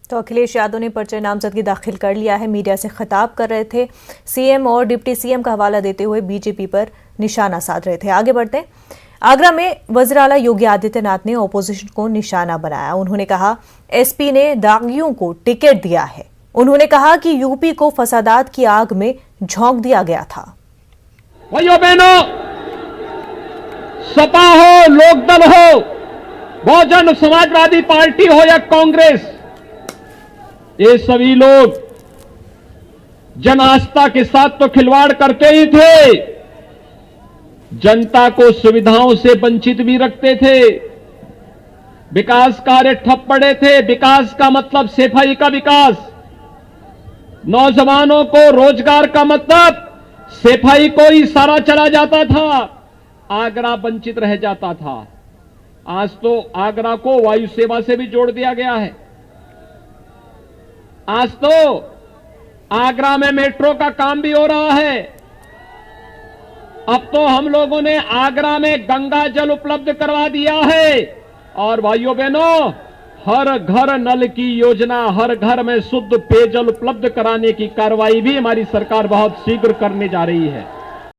तो अखिलेश यादव ने पर्चे नामजदगी दाखिल कर लिया है। मीडिया से खिताब कर रहे थे। सीएम और डिप्टी सीएम का हवाला देते हुए बीजेपी पर निशाना साध रहे थे। आगे बढ़ते, आगरा में वज़ीर आला योगी आदित्यनाथ ने ऑपोजिशन को निशाना बनाया। उन्होंने कहा एसपी ने दागियों को टिकट दिया है। उन्होंने कहा कि यूपी को फसादात की आग में झोंक दिया गया था। भाइयों बहनों, सपा हो, लोकदल हो, बहुजन समाजवादी पार्टी हो या कांग्रेस, ये सभी लोग जन आस्था के साथ तो खिलवाड़ करते ही थे, जनता को सुविधाओं से वंचित भी रखते थे। विकास कार्य ठप पड़े थे। विकास का मतलब सफाई का विकास, नौजवानों को रोजगार का मतलब सफाई को ही सारा चला जाता था। आगरा वंचित रह जाता था। आज तो आगरा को वायु सेवा से भी जोड़ दिया गया है। आज तो आगरा में मेट्रो का काम भी हो रहा है। अब तो हम लोगों ने आगरा में गंगा जल उपलब्ध करवा दिया है। और भाइयों बहनों, हर घर नल की योजना, हर घर में शुद्ध पेयजल उपलब्ध कराने की कार्रवाई भी हमारी सरकार बहुत शीघ्र करने जा रही है।